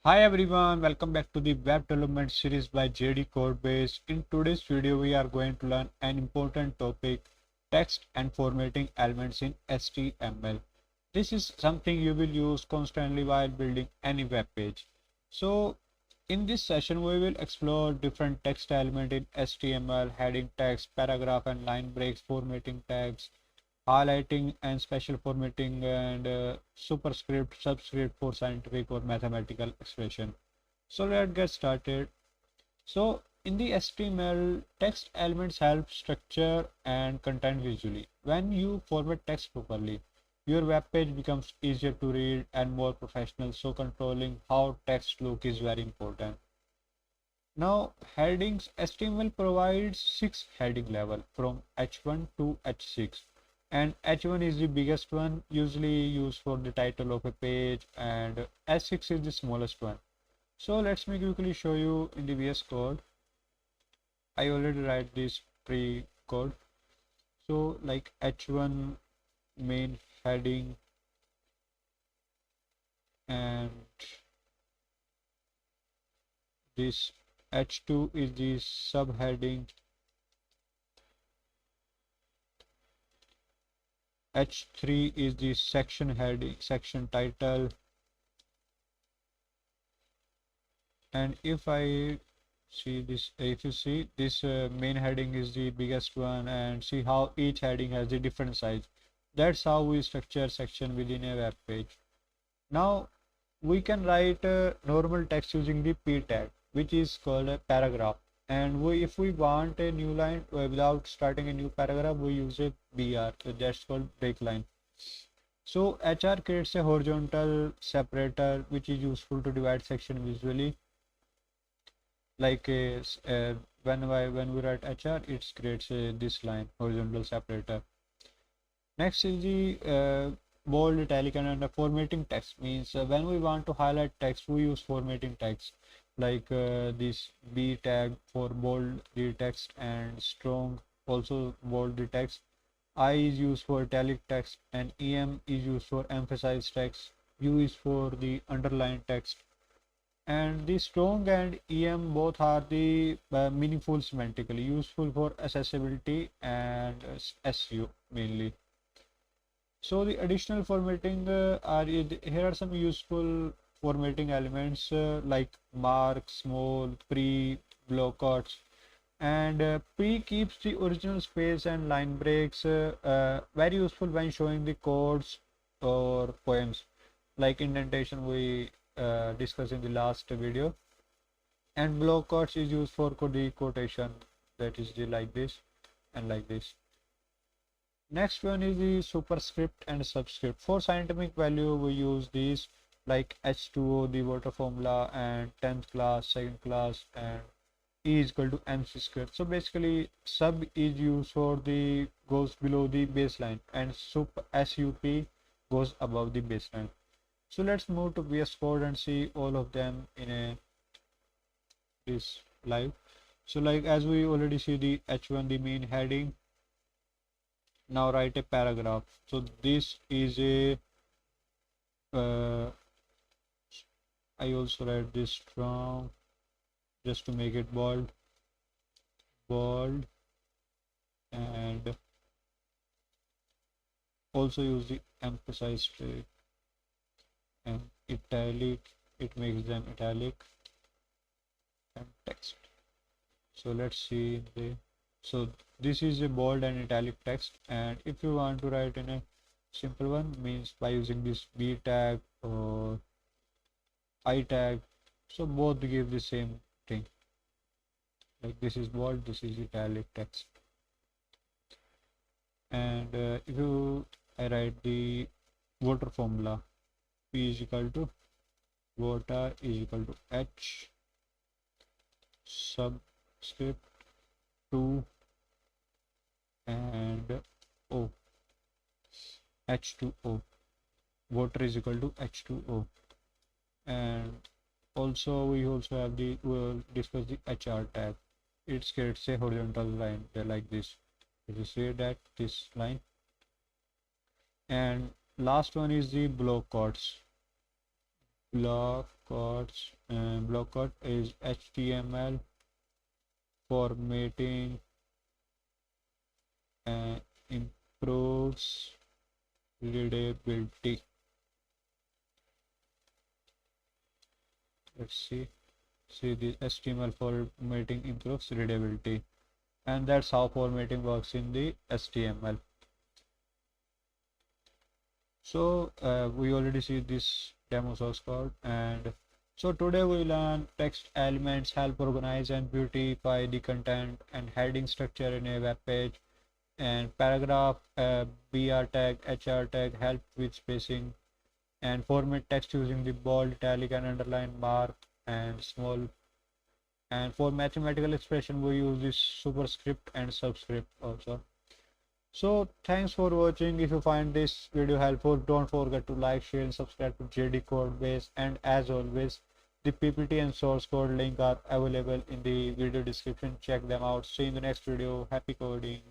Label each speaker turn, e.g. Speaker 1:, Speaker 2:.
Speaker 1: Hi everyone, welcome back to the web development series by JDCodebase. In today's video, we are going to learn an important topic, text and formatting elements in HTML. This is something you will use constantly while building any web page. So in this session, we will explore different text elements in HTML, heading text, paragraph and line breaks, formatting tags, highlighting and special formatting, and superscript, subscript for scientific or mathematical expression. So let's get started. So in the HTML, text elements help structure and content visually. When you format text properly, your web page becomes easier to read and more professional. So controlling how text look is very important. Now headings, HTML provides 6 heading level from H1 to H6, and H1 is the biggest one, usually used for the title of a page, and H6 is the smallest one. So let me quickly show you in the VS Code. I already write this pre-code. So like H1 main heading, and this H2 is the subheading, H3 is the section heading, section title, and if I see this, if you see this main heading is the biggest one, and see how each heading has a different size. That's how we structure section within a web page. Now we can write normal text using the p tag, which is called a paragraph, and if we want a new line without starting a new paragraph, we use a br, so that's called break line. So HR creates a horizontal separator which is useful to divide section visually. Like when we write HR, it creates this line horizontal separator. Next is the bold, italic, and under formatting text means when we want to highlight text, we use formatting text like this B tag for bold the text, and strong also bold the text. I is used for italic text, and EM is used for emphasized text. U is for the underlined text. And the strong and EM both are the meaningful semantically, useful for accessibility and SEO mainly. So the additional formatting here are some useful formatting elements like mark, small, pre, blockquotes, and pre keeps the original space and line breaks, very useful when showing the codes or poems, like indentation we discussed in the last video. And blockquotes is used for the quotation, that is the like this and like this. Next one is the superscript and subscript. For scientific value, we use these like H2O, the water formula, and 10th class, second class, and E is equal to MC squared. So basically, sub is used for the goes below the baseline, and SUP goes above the baseline. So let's move to VS Code and see all of them in this live. So like as we already see the H1, the main heading. Now write a paragraph. So this is a I also write this strong just to make it bold, and also use the emphasized and italic. It makes them italic and text. So let's see so this is a bold and italic text, and if you want to write in a simple one, means by using this B tag or I tag, so both give the same thing. Like this is bold, this is italic text. And if I write the water formula, P is equal to water is equal to H subscript 2 and O, H2O. Water is equal to H2O. And also we also have we'll discuss the HR tag. It creates a horizontal line like this. You see that this line. And last one is the blockquotes. blockquote is HTML formatting and improves readability. Let's see the HTML formatting improves readability, and that's how formatting works in the HTML. So we already see this demo source code, and so today we learn text elements help organize and beautify the content, and heading structure in a web page, and paragraph BR tag, HR tag help with spacing, and format text using the bold, italic and underline mark and small. And for mathematical expression we use this superscript and subscript also. So thanks for watching. If you find this video helpful, don't forget to like, share and subscribe to JDCodebase, and as always the PPT and source code link are available in the video description. Check them out. See you in the next video. Happy coding.